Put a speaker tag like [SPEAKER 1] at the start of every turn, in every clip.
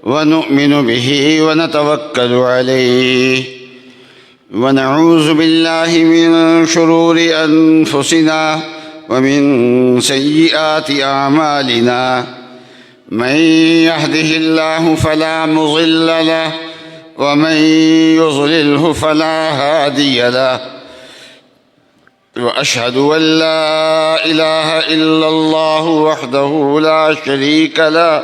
[SPEAKER 1] ونؤمن به ونتوكل عليه ونعوذ بالله من شرور أنفسنا ومن سيئات أعمالنا من يهده الله فلا مضل له ومن يضلله فلا هادي له وأشهد أن لا إله إلا الله وحده لا شريك له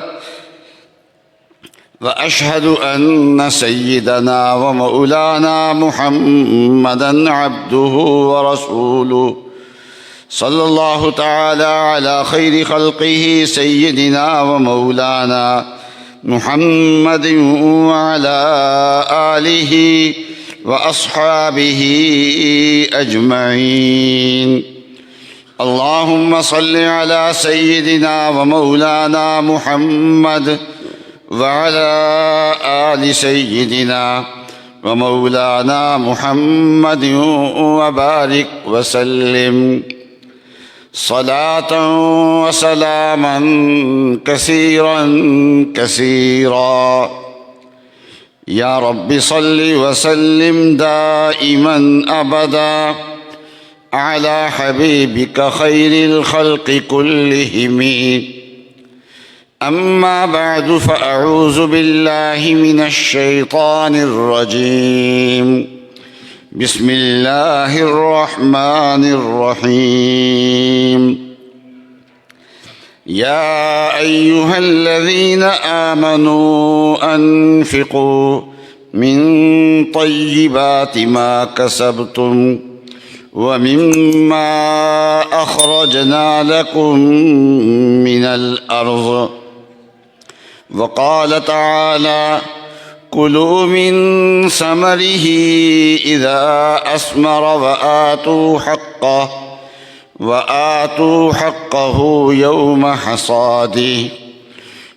[SPEAKER 1] وأشهد أن سيدنا ومولانا محمدًا عبده ورسوله صلى الله تعالى على خير خلقه سيدنا ومولانا محمد وعلى آله وأصحابه أجمعين. اللهم صل على سيدنا ومولانا محمد وعلى آل سيدنا ومولانا محمد وبارك وسلم صلاة وسلاما كثيرا كثيرا. يا رب صل وسلم دائما أبدا على حبيبك خير الخلق كلهم. أما بعد فأعوذ بالله من الشيطان الرجيم. بسم الله الرحمن الرحيم. يا أيها الذين آمنوا أنفقوا من طيبات ما كسبتم ومما أخرجنا لكم من الأرض. وقال تعالى: كلوا من ثمره إذا أثمر وآتوا حقه يوم حصاده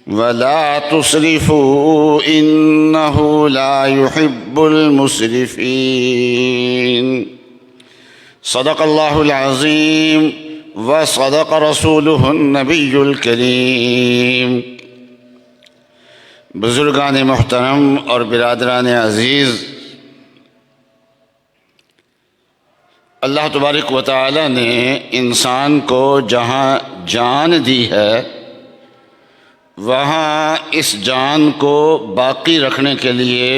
[SPEAKER 1] ولا تسرفوا إنه لا يحب المسرفين. صدق الله العظيم وصدق رسوله النبي الكريم. بزرگان محترم اور برادران عزیز، اللہ تبارک و تعالی نے انسان کو جہاں جان دی ہے وہاں اس جان کو باقی رکھنے کے لیے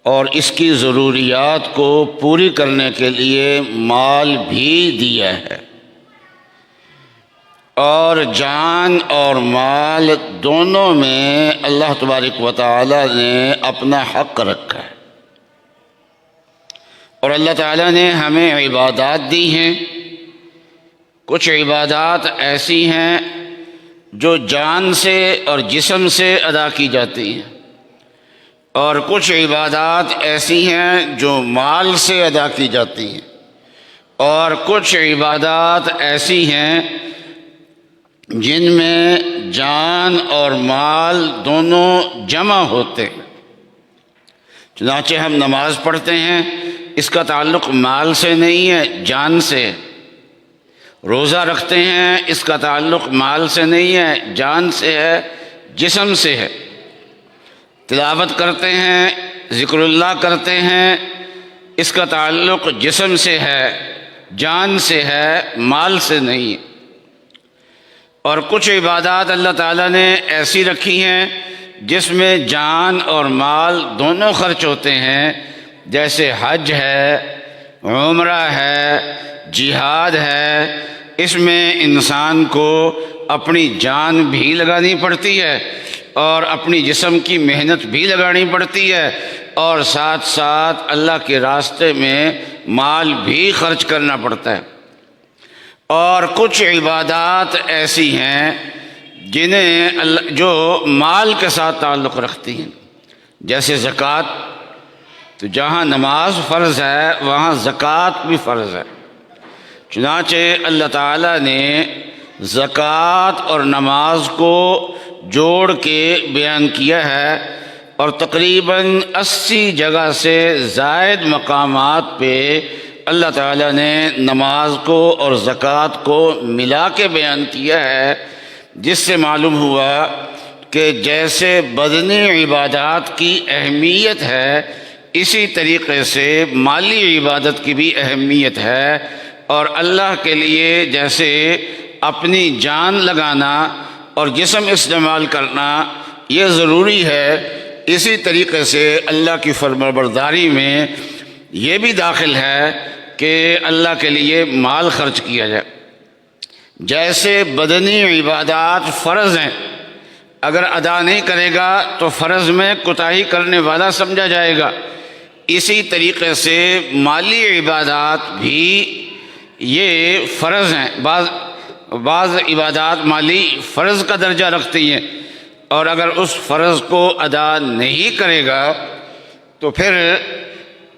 [SPEAKER 1] اور اس کی ضروریات کو پوری کرنے کے لیے مال بھی دیا ہے، اور جان اور مال دونوں میں اللہ تبارک و تعالی نے اپنا حق رکھا ہے. اور اللہ تعالیٰ نے ہمیں عبادات دی ہیں. کچھ عبادات ایسی ہیں جو جان سے اور جسم سے ادا کی جاتی ہیں، اور کچھ عبادات ایسی ہیں جو مال سے ادا کی جاتی ہیں، اور کچھ عبادات ایسی ہیں جن میں جان اور مال دونوں جمع ہوتے ہیں. چنانچہ ہم نماز پڑھتے ہیں، اس کا تعلق مال سے نہیں ہے، جان سے. روزہ رکھتے ہیں، اس کا تعلق مال سے نہیں ہے، جان سے ہے، جسم سے ہے. تلاوت کرتے ہیں، ذکر اللہ کرتے ہیں، اس کا تعلق جسم سے ہے، جان سے ہے، مال سے نہیں ہے. اور کچھ عبادات اللہ تعالیٰ نے ایسی رکھی ہیں جس میں جان اور مال دونوں خرچ ہوتے ہیں، جیسے حج ہے، عمرہ ہے، جہاد ہے. اس میں انسان کو اپنی جان بھی لگانی پڑتی ہے اور اپنی جسم کی محنت بھی لگانی پڑتی ہے، اور ساتھ ساتھ اللہ کے راستے میں مال بھی خرچ کرنا پڑتا ہے. اور کچھ عبادات ایسی ہیں جنہیں جو مال کے ساتھ تعلق رکھتی ہیں، جیسے زکوٰۃ. تو جہاں نماز فرض ہے وہاں زکوٰۃ بھی فرض ہے. چنانچہ اللہ تعالیٰ نے زکوٰۃ اور نماز کو جوڑ کے بیان کیا ہے، اور تقریباً 80 جگہ سے زائد مقامات پہ اللہ تعالیٰ نے نماز کو اور زکوٰۃ کو ملا کے بیان کیا ہے، جس سے معلوم ہوا کہ جیسے بدنی عبادات کی اہمیت ہے اسی طریقے سے مالی عبادت کی بھی اہمیت ہے، اور اللہ کے لیے جیسے اپنی جان لگانا اور جسم استعمال کرنا یہ ضروری ہے، اسی طریقے سے اللہ کی فرمانبرداری میں یہ بھی داخل ہے کہ اللہ کے لیے مال خرچ کیا جائے۔ جیسے بدنی عبادات فرض ہیں، اگر ادا نہیں کرے گا تو فرض میں کوتاہی کرنے والا سمجھا جائے گا، اسی طریقے سے مالی عبادات بھی یہ فرض ہیں۔ بعض عبادات مالی فرض کا درجہ رکھتی ہیں، اور اگر اس فرض کو ادا نہیں کرے گا تو پھر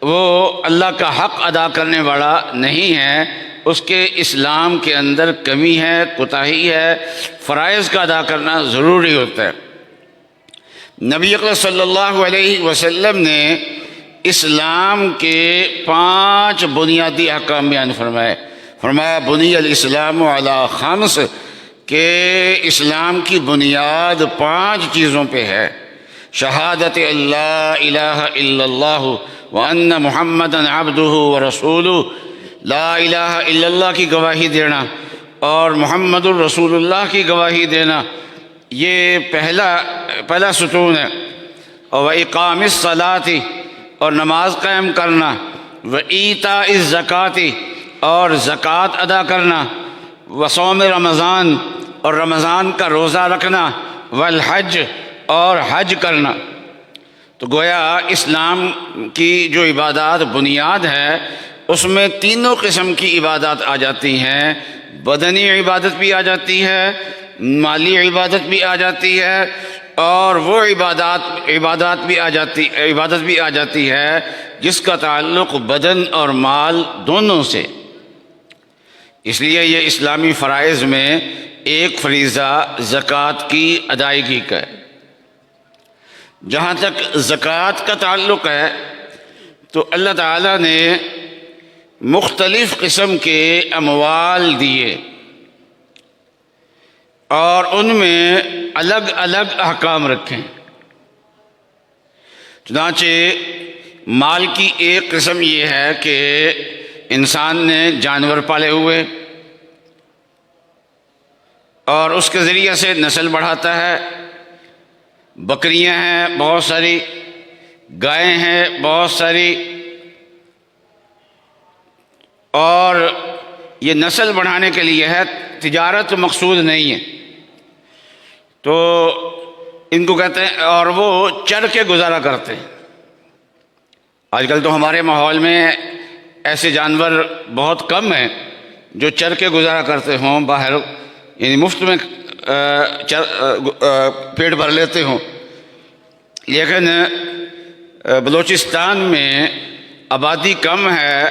[SPEAKER 1] وہ اللہ کا حق ادا کرنے والا نہیں ہے، اس کے اسلام کے اندر کمی ہے، کوتاہی ہے، فرائض کا ادا کرنا ضروری ہوتا ہے۔ نبی اکرم صلی اللہ علیہ وسلم نے اسلام کے 5 بنیادی احکام بیان فرمایا بنی الاسلام علی 5 کہ اسلام کی بنیاد 5 چیزوں پہ ہے۔ شہادت اللہ الہ الا اللہ وان محمدً عبدہ ورسولہ، لا الہ الا اللہ کی گواہی دینا اور محمد الرسول اللہ کی گواہی دینا، یہ پہلا ستون ہے۔ اور اقام الصلاۃ، اور نماز قائم کرنا، وایتاء الزکوٰۃ، اور زکوٰۃ ادا کرنا، وصوم رمضان، اور رمضان کا روزہ رکھنا، والحج، اور حج کرنا۔ تو گویا اسلام کی جو عبادات بنیاد ہے اس میں تینوں قسم کی عبادات آ جاتی ہیں، بدنی عبادت بھی آ جاتی ہے، مالی عبادت بھی آ جاتی ہے، اور وہ عبادت بھی آ جاتی ہے جس کا تعلق بدن اور مال دونوں سے۔ اس لیے یہ اسلامی فرائض میں ایک فریضہ زکوٰۃ کی ادائیگی کا ہے۔ جہاں تک زکوٰۃ کا تعلق ہے تو اللہ تعالیٰ نے مختلف قسم کے اموال دیے اور ان میں الگ الگ احکام رکھے۔ چنانچہ مال کی ایک قسم یہ ہے کہ انسان نے جانور پالے ہوئے اور اس کے ذریعے سے نسل بڑھاتا ہے، بکریاں ہیں بہت ساری، گائیں ہیں بہت ساری، اور یہ نسل بڑھانے کے لیے ہے، تجارت مقصود نہیں ہے، تو ان کو کہتے ہیں، اور وہ چر کے گزارا کرتے ہیں۔ آج کل تو ہمارے ماحول میں ایسے جانور بہت کم ہیں جو چر کے گزارا کرتے ہوں، باہر یعنی مفت میں پیٹ بھر لیتے ہوں۔ لیکن بلوچستان میں آبادی کم ہے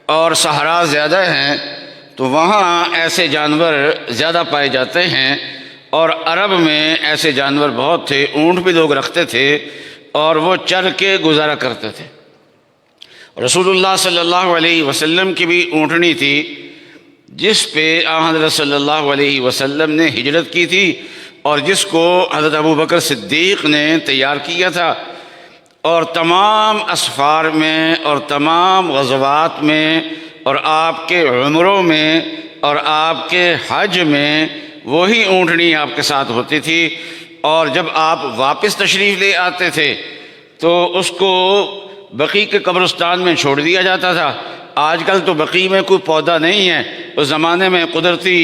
[SPEAKER 1] اور صحرا زیادہ ہیں، تو وہاں ایسے جانور زیادہ پائے جاتے ہیں، اور عرب میں ایسے جانور بہت تھے، اونٹ بھی لوگ رکھتے تھے اور وہ چر کے گزارا کرتے تھے۔ رسول اللہ صلی اللہ علیہ وسلم کی بھی اونٹنی تھی جس پہ حضرت صلی اللہ علیہ وسلم نے ہجرت کی تھی اور جس کو حضرت ابوبکر صدیق نے تیار کیا تھا، اور تمام اسفار میں اور تمام غزوات میں اور آپ کے عمروں میں اور آپ کے حج میں وہی اونٹنی آپ کے ساتھ ہوتی تھی، اور جب آپ واپس تشریف لے آتے تھے تو اس کو بقیع کے قبرستان میں چھوڑ دیا جاتا تھا۔ آج کل تو بقیع میں کوئی پودا نہیں ہے، اس زمانے میں قدرتی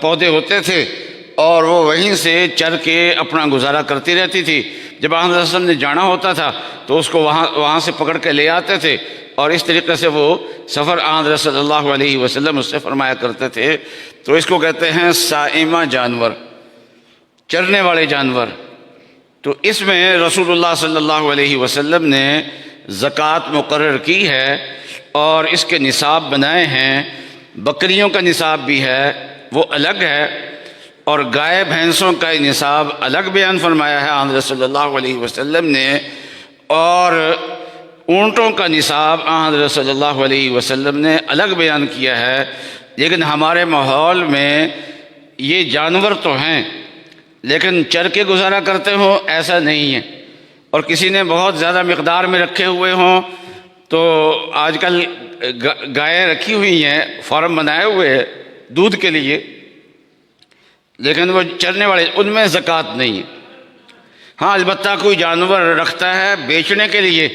[SPEAKER 1] پودے ہوتے تھے اور وہ وہیں سے چر کے اپنا گزارا کرتی رہتی تھی۔ جب آپ صلی اللہ علیہ وسلم نے جانا ہوتا تھا تو اس کو وہاں سے پکڑ کے لے آتے تھے، اور اس طریقے سے وہ سفر حضرت صلی اللہ علیہ وسلم اس سے فرمایا کرتے تھے۔ تو اس کو کہتے ہیں سائمہ جانور، چرنے والے جانور۔ تو اس میں رسول اللہ صلی اللہ علیہ وسلم نے زکوٰۃ مقرر کی ہے اور اس کے نصاب بنائے ہیں۔ بکریوں کا نصاب بھی ہے، وہ الگ ہے، اور گائے بھینسوں کا نصاب الگ بیان فرمایا ہے حضرت صلی اللہ علیہ وسلم نے، اور اونٹوں کا نصاب حضرت صلی اللہ علیہ وسلم نے الگ بیان کیا ہے۔ لیکن ہمارے ماحول میں یہ جانور تو ہیں لیکن چر کے گزارا کرتے ہوں ایسا نہیں ہے، اور کسی نے بہت زیادہ مقدار میں رکھے ہوئے ہوں تو آج کل گائے رکھی ہوئی ہیں، فارم بنائے ہوئے ہیں دودھ کے لیے، لیکن وہ چرنے والے ان میں زکوٰۃ نہیں ہے۔ ہاں البتہ کوئی جانور رکھتا ہے بیچنے کے لیے،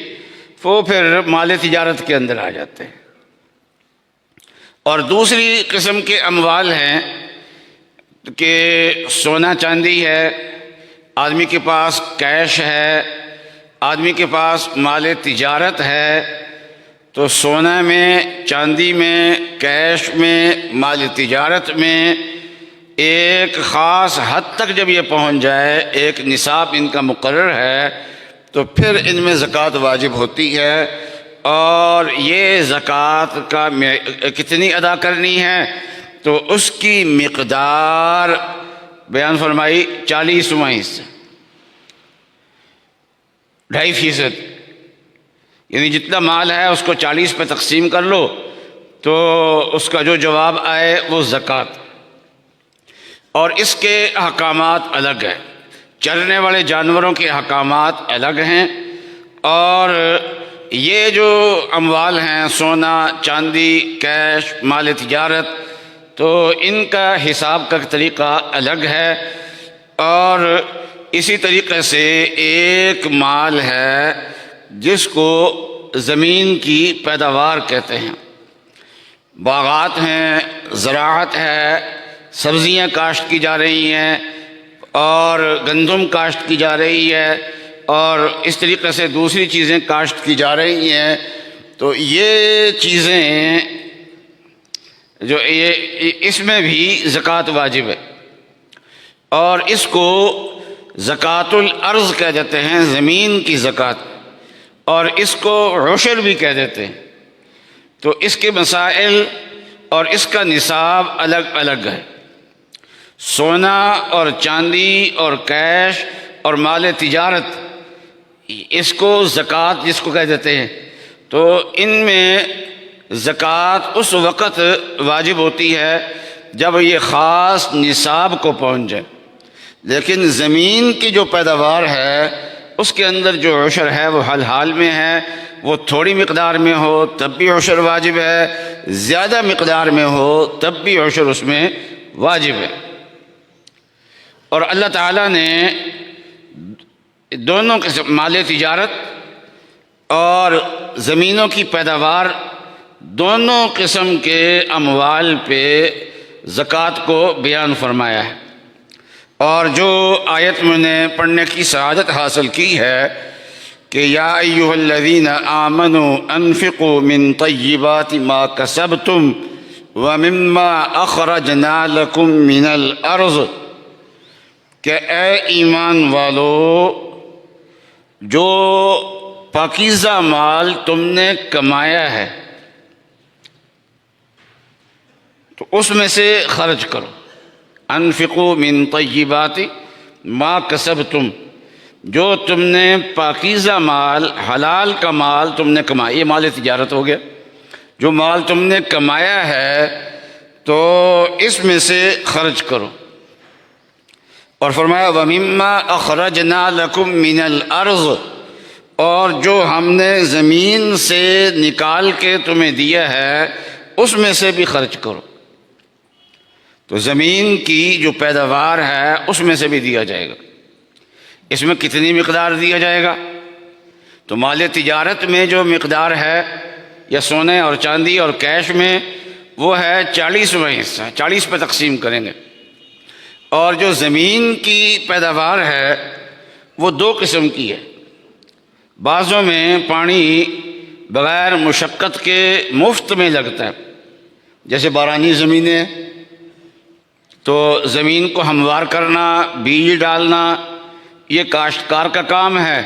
[SPEAKER 1] وہ پھر مال تجارت کے اندر آ جاتے ہیں۔ اور دوسری قسم کے اموال ہیں کہ سونا چاندی ہے، آدمی کے پاس کیش ہے، آدمی کے پاس مال تجارت ہے، تو سونا میں، چاندی میں، کیش میں، مال تجارت میں ایک خاص حد تک جب یہ پہنچ جائے، ایک نصاب ان کا مقرر ہے، تو پھر ان میں زکوٰۃ واجب ہوتی ہے۔ اور یہ زکوٰۃ کا کتنی ادا کرنی ہے، تو اس کی مقدار بیان فرمائی 40واں حصہ، 2.5%، یعنی جتنا مال ہے اس کو 40 پہ تقسیم کر لو تو اس کا جو جواب آئے وہ زکوٰۃ۔ اور اس کے احکامات الگ ہیں، چرنے والے جانوروں کے احکامات الگ ہیں، اور یہ جو اموال ہیں سونا چاندی کیش مال تجارت، تو ان کا حساب کا طریقہ الگ ہے۔ اور اسی طریقے سے ایک مال ہے جس کو زمین کی پیداوار کہتے ہیں، باغات ہیں، زراعت ہے، سبزیاں کاشت کی جا رہی ہیں، اور گندم کاشت کی جا رہی ہے، اور اس طریقے سے دوسری چیزیں کاشت کی جا رہی ہیں، تو یہ چیزیں جو اس میں بھی زکوٰۃ واجب ہے، اور اس کو زکوٰۃ الارض کہہ دیتے ہیں، زمین کی زکوٰۃ، اور اس کو عشر بھی کہہ دیتے ہیں۔ تو اس کے مسائل اور اس کا نصاب الگ الگ ہے۔ سونا اور چاندی اور کیش اور مال تجارت، اس کو زکوٰۃ جس کو کہہ دیتے ہیں، تو ان میں زکوٰۃ اس وقت واجب ہوتی ہے جب یہ خاص نصاب کو پہنچ جائے، لیکن زمین کی جو پیداوار ہے اس کے اندر جو عشر ہے وہ حل حال میں ہے، وہ تھوڑی مقدار میں ہو تب بھی عشر واجب ہے، زیادہ مقدار میں ہو تب بھی عشر اس میں واجب ہے۔ اور اللہ تعالیٰ نے دونوں قسم مال تجارت اور زمینوں کی پیداوار دونوں قسم کے اموال پہ زکوٰۃ کو بیان فرمایا ہے۔ اور جو آیت میں نے پڑھنے کی سعادت حاصل کی ہے کہ یا ایھا الذین آمنوا انفقوا من طیبات ما کسبتم ومما اخرجنا لکم من الارض، کہ اے ایمان والو جو پاکیزہ مال تم نے کمایا ہے تو اس میں سے خرچ کرو۔ انفقوا من طیبات ما کسبتم، جو تم نے پاکیزہ مال حلال کا مال تم نے کمایا، یہ مال تجارت ہو گیا، جو مال تم نے کمایا ہے تو اس میں سے خرچ کرو۔ اور فرمایا وَمِمَّا أَخْرَجْنَا لَكُم مِّنَ الْأَرْضِ، اور جو ہم نے زمین سے نکال کے تمہیں دیا ہے اس میں سے بھی خرچ کرو۔ تو زمین کی جو پیداوار ہے اس میں سے بھی دیا جائے گا۔ اس میں کتنی مقدار دیا جائے گا؟ تو مال تجارت میں جو مقدار ہے یا سونے اور چاندی اور کیش میں وہ ہے 40واں حصہ، 40 پہ تقسیم کریں گے۔ اور جو زمین کی پیداوار ہے وہ دو قسم کی ہے، بعضوں میں پانی بغیر مشقت کے مفت میں لگتا ہے، جیسے بارانی زمینیں، تو زمین کو ہموار کرنا، بیج ڈالنا، یہ کاشتکار کا کام ہے،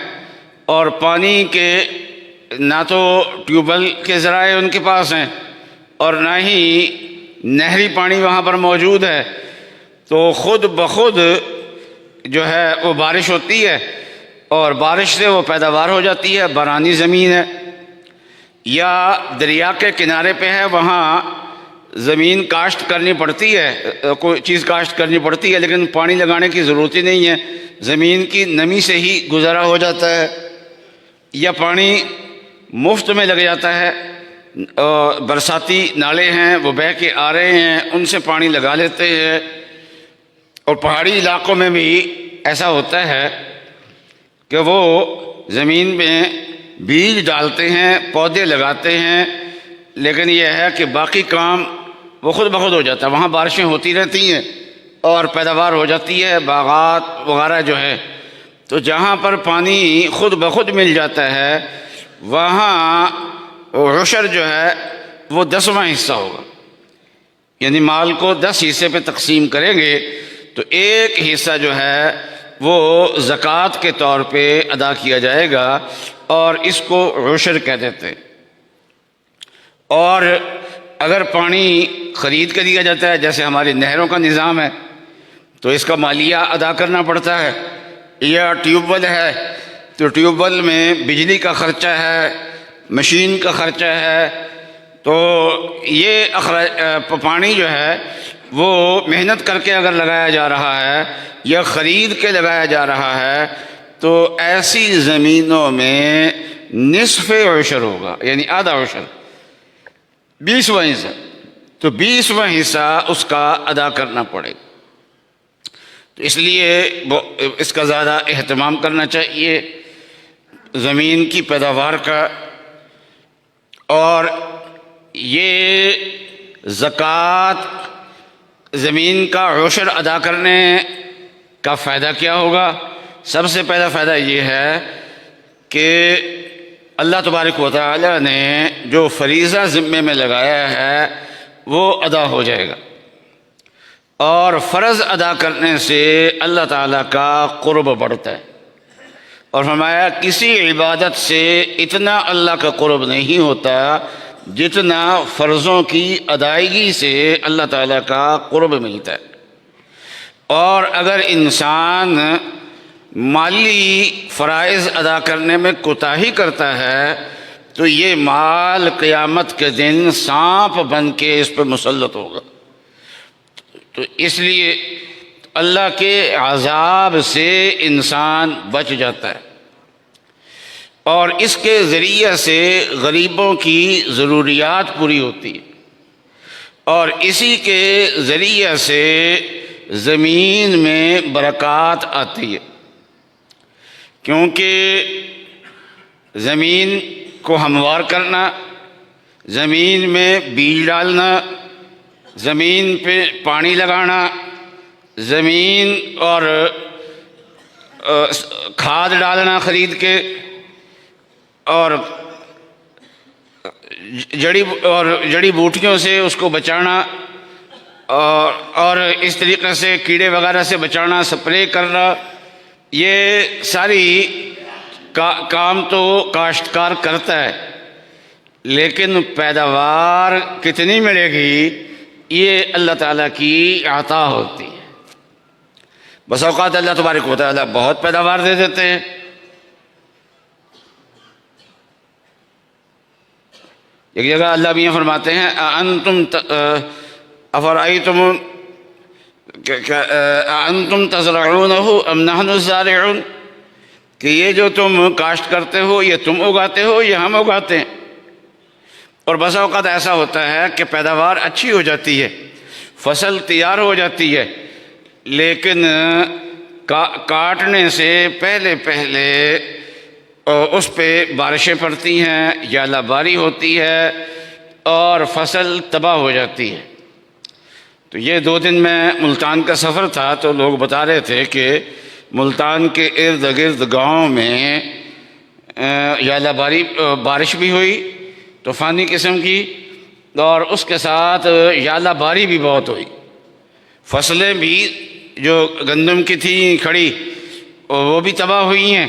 [SPEAKER 1] اور پانی کے نہ تو ٹیوبویل کے ذرائع ان کے پاس ہیں اور نہ ہی نہری پانی وہاں پر موجود ہے، تو خود بخود جو ہے وہ بارش ہوتی ہے اور بارش سے وہ پیداوار ہو جاتی ہے، بارانی زمین ہے۔ یا دریا کے کنارے پہ ہے، وہاں زمین کاشت کرنی پڑتی ہے، کوئی چیز کاشت کرنی پڑتی ہے، لیکن پانی لگانے کی ضرورت ہی نہیں ہے، زمین کی نمی سے ہی گزارا ہو جاتا ہے، یا پانی مفت میں لگ جاتا ہے، برساتی نالے ہیں وہ بہہ کے آ رہے ہیں، ان سے پانی لگا لیتے ہیں۔ اور پہاڑی علاقوں میں بھی ایسا ہوتا ہے کہ وہ زمین میں بیج ڈالتے ہیں، پودے لگاتے ہیں، لیکن یہ ہے کہ باقی کام وہ خود بخود ہو جاتا ہے، وہاں بارشیں ہوتی رہتی ہیں اور پیداوار ہو جاتی ہے، باغات وغیرہ جو ہے۔ تو جہاں پر پانی خود بخود مل جاتا ہے وہاں عشر جو ہے وہ 10واں حصہ ہوگا، یعنی مال کو 10 حصے پہ تقسیم کریں گے تو ایک حصہ جو ہے وہ زکوٰۃ کے طور پہ ادا کیا جائے گا، اور اس کو عشر کہہ دیتے ہیں۔ اور اگر پانی خرید کے دیا جاتا ہے، جیسے ہماری نہروں کا نظام ہے، تو اس کا مالیہ ادا کرنا پڑتا ہے، یا ٹیوب ویل ہے تو ٹیوب ویل میں بجلی کا خرچہ ہے، مشین کا خرچہ ہے، تو یہ پانی جو ہے وہ محنت کر کے اگر لگایا جا رہا ہے یا خرید کے لگایا جا رہا ہے تو ایسی زمینوں میں نصف عشر ہوگا، یعنی آدھا عشر، 20واں حصہ، تو 20واں حصہ اس کا ادا کرنا پڑے گا۔ تو اس لیے اس کا زیادہ اہتمام کرنا چاہیے زمین کی پیداوار کا۔ اور یہ زکوٰۃ، زمین کا عشر ادا کرنے کا فائدہ کیا ہوگا؟ سب سے پہلا فائدہ یہ ہے کہ اللہ تبارک و تعالی نے جو فریضہ ذمے میں لگایا ہے وہ ادا ہو جائے گا، اور فرض ادا کرنے سے اللہ تعالیٰ کا قرب بڑھتا ہے۔ اور فرمایا کسی عبادت سے اتنا اللہ کا قرب نہیں ہوتا جتنا فرضوں کی ادائیگی سے اللہ تعالیٰ کا قرب ملتا ہے۔ اور اگر انسان مالی فرائض ادا کرنے میں کوتاہی کرتا ہے تو یہ مال قیامت کے دن سانپ بن کے اس پہ مسلط ہوگا۔ تو اس لیے اللہ کے عذاب سے انسان بچ جاتا ہے، اور اس کے ذریعے سے غریبوں کی ضروریات پوری ہوتی ہے، اور اسی کے ذریعے سے زمین میں برکات آتی ہے، کیونکہ زمین کو ہموار کرنا، زمین میں بیج ڈالنا، زمین پہ پانی لگانا، زمین اور کھاد ڈالنا خرید کے، اور جڑی بوٹیوں سے اس کو بچانا، اور اس طریقے سے کیڑے وغیرہ سے بچانا، سپرے کرنا، یہ ساری کام تو کاشتکار کرتا ہے، لیکن پیداوار کتنی ملے گی یہ اللہ تعالیٰ کی عطا ہوتی ہے۔ بس اوقات اللہ تبارک و تعالیٰ بہت پیداوار دے دیتے ہیں، ایک جگہ اللہ میاں فرماتے ہیں اَأَنْتُمْ تزرعونہ ام نحن الزارعون، کہ یہ جو تم کاشت کرتے ہو یہ تم اگاتے ہو یا ہم اگاتے ہیں۔ اور بس اوقات ایسا ہوتا ہے کہ پیداوار اچھی ہو جاتی ہے، فصل تیار ہو جاتی ہے، لیکن کاٹنے سے پہلے اس پہ بارشیں پڑتی ہیں یا اللہ باری ہوتی ہے اور فصل تباہ ہو جاتی ہے۔ تو یہ 2 دن میں ملتان کا سفر تھا تو لوگ بتا رہے تھے کہ ملتان کے ارد گرد گاؤں میں یا اللہ بارش بھی ہوئی طوفانی قسم کی، اور اس کے ساتھ یا اللہ باری بھی بہت ہوئی، فصلیں بھی جو گندم کی تھیں کھڑی وہ بھی تباہ ہوئی ہیں۔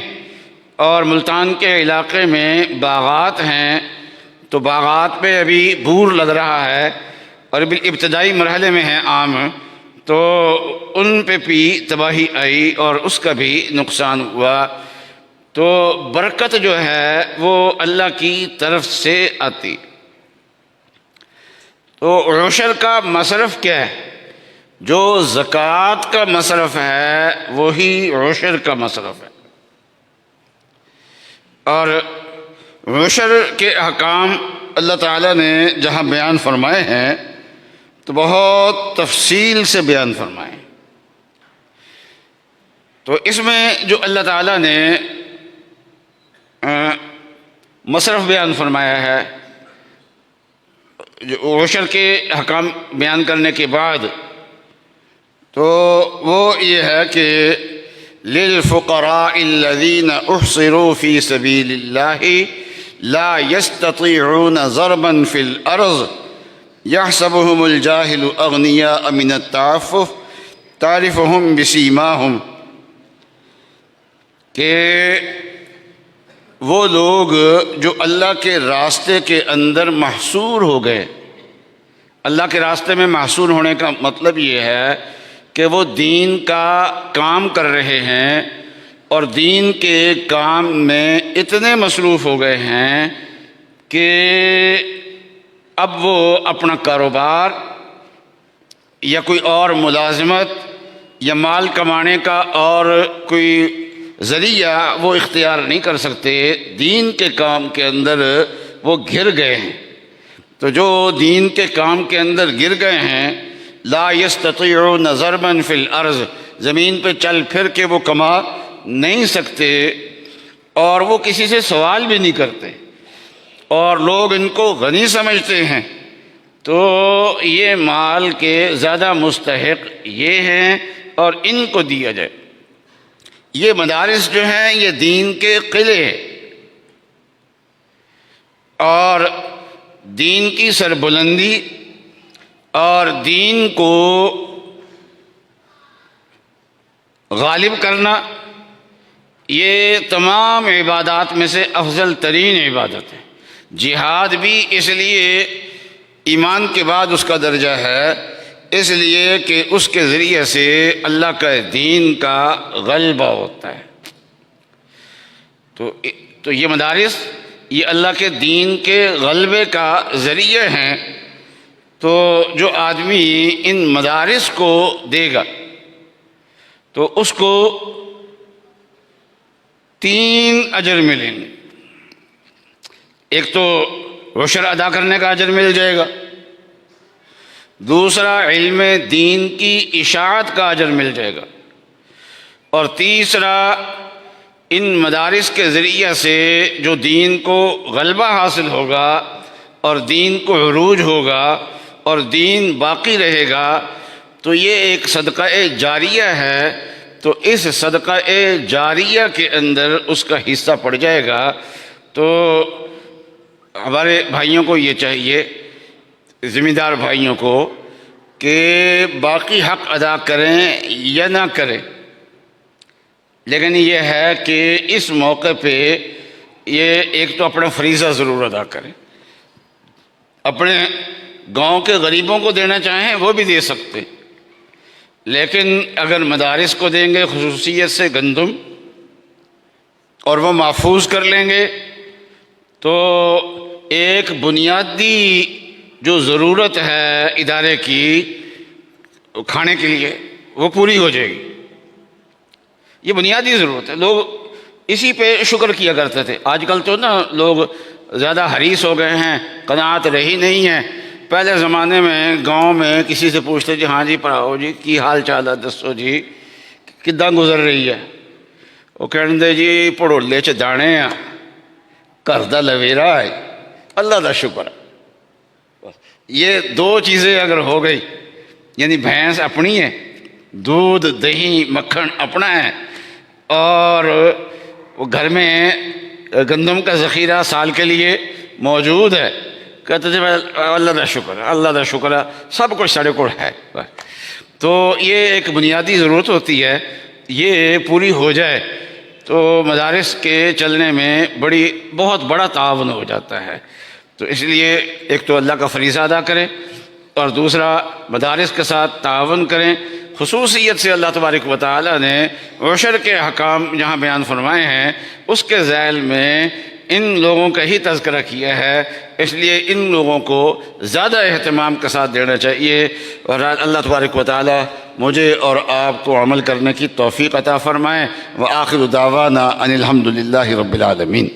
[SPEAKER 1] اور ملتان کے علاقے میں باغات ہیں تو باغات پہ ابھی بھور لگ رہا ہے اور ابھی ابتدائی مرحلے میں ہے آم، تو ان پہ بھی تباہی آئی اور اس کا بھی نقصان ہوا۔ تو برکت جو ہے وہ اللہ کی طرف سے آتی۔ تو عشر کا مصرف کیا ہے؟ جو زکوٰۃ کا مصرف ہے وہی عشر کا مصرف ہے۔ اور عشر کے احکام اللہ تعالیٰ نے جہاں بیان فرمائے ہیں تو بہت تفصیل سے بیان فرمائے۔ تو اس میں جو اللہ تعالیٰ نے مصرف بیان فرمایا ہے، جو عشر کے احکام بیان کرنے کے بعد، تو وہ یہ ہے کہ للفقراء الذین احصروا فی سبیل اللہ لا یستطیعون ضربا فی الارض یحسبهم الجاہل اغنیاء من التعفف تعرفهم بسیماہم، کہ وہ لوگ جو اللہ کے راستے کے اندر محصور ہو گئے۔ اللہ کے راستے میں محصور ہونے کا مطلب یہ ہے کہ وہ دین کا کام کر رہے ہیں اور دین کے کام میں اتنے مصروف ہو گئے ہیں کہ اب وہ اپنا کاروبار یا کوئی اور ملازمت یا مال کمانے کا اور کوئی ذریعہ وہ اختیار نہیں کر سکتے، دین کے کام کے اندر وہ گر گئے ہیں۔ تو جو دین کے کام کے اندر گر گئے ہیں، لا یستطیعون ضربا فی الارض، زمین پہ چل پھر کے وہ کما نہیں سکتے اور وہ کسی سے سوال بھی نہیں کرتے، اور لوگ ان کو غنی سمجھتے ہیں، تو یہ مال کے زیادہ مستحق یہ ہیں اور ان کو دیا جائے۔ یہ مدارس جو ہیں یہ دین کے قلعے ہیں، اور دین کی سربلندی اور دین کو غالب کرنا، یہ تمام عبادات میں سے افضل ترین عبادت ہے۔ جہاد بھی اس لیے ایمان کے بعد اس کا درجہ ہے، اس لیے کہ اس کے ذریعے سے اللہ کا دین کا غلبہ ہوتا ہے۔ تو یہ مدارس یہ اللہ کے دین کے غلبے کا ذریعہ ہیں۔ تو جو آدمی ان مدارس کو دے گا تو اس کو 3 اجر ملیں گے۔ ایک تو عشر ادا کرنے کا اجر مل جائے گا، دوسرا علم دین کی اشاعت کا اجر مل جائے گا، اور تیسرا ان مدارس کے ذریعے سے جو دین کو غلبہ حاصل ہوگا اور دین کو عروج ہوگا اور دین باقی رہے گا، تو یہ ایک صدقہ جاریہ ہے۔ تو اس صدقہ جاریہ کے اندر اس کا حصہ پڑ جائے گا۔ تو ہمارے بھائیوں کو یہ چاہیے، ذمہ دار بھائیوں کو، کہ باقی حق ادا کریں یا نہ کریں، لیکن یہ ہے کہ اس موقع پہ یہ ایک تو اپنا فریضہ ضرور ادا کریں۔ اپنے گاؤں کے غریبوں کو دینا چاہیں وہ بھی دے سکتے، لیکن اگر مدارس کو دیں گے خصوصیت سے گندم اور وہ محفوظ کر لیں گے، تو ایک بنیادی جو ضرورت ہے ادارے کی کھانے کے لیے وہ پوری ہو جائے گی۔ یہ بنیادی ضرورت ہے، لوگ اسی پہ شکر کیا کرتے تھے۔ آج کل تو نا لوگ زیادہ حریص ہو گئے ہیں، قناعت رہی نہیں ہے۔ پہلے زمانے میں گاؤں میں کسی سے پوچھتے جی ہاں جی پڑھاؤ جی کی حال چال ہے، دسو جی کداں گزر رہی ہے، وہ کہندے جی پڑولے چ دانے آ، گھر دا لویرا ہے، اللہ دا شکر ہے۔ یہ 2 چیزیں اگر ہو گئی، یعنی بھینس اپنی ہے، دودھ دہی مکھن اپنا ہے، اور وہ گھر میں گندم کا ذخیرہ سال کے لیے موجود ہے، کہتے تھے اللہ دا شکر ہے، اللہ دا شکر ہے، سب کچھ سارے کو ہے۔ تو یہ ایک بنیادی ضرورت ہوتی ہے، یہ پوری ہو جائے تو مدارس کے چلنے میں بہت بڑا تعاون ہو جاتا ہے۔ تو اس لیے ایک تو اللہ کا فریضہ ادا کریں، اور دوسرا مدارس کے ساتھ تعاون کریں۔ خصوصیت سے اللہ تبارک و تعالی نے عشر کے احکام جہاں بیان فرمائے ہیں، اس کے ذیل میں ان لوگوں کا ہی تذکرہ کیا ہے، اس لیے ان لوگوں کو زیادہ اہتمام کے ساتھ دینا چاہیے۔ اور اللہ تبارک و تعالی مجھے اور آپ کو عمل کرنے کی توفیق عطا فرمائے۔ وآخر دعوانا ان الحمد للہ رب العالمین۔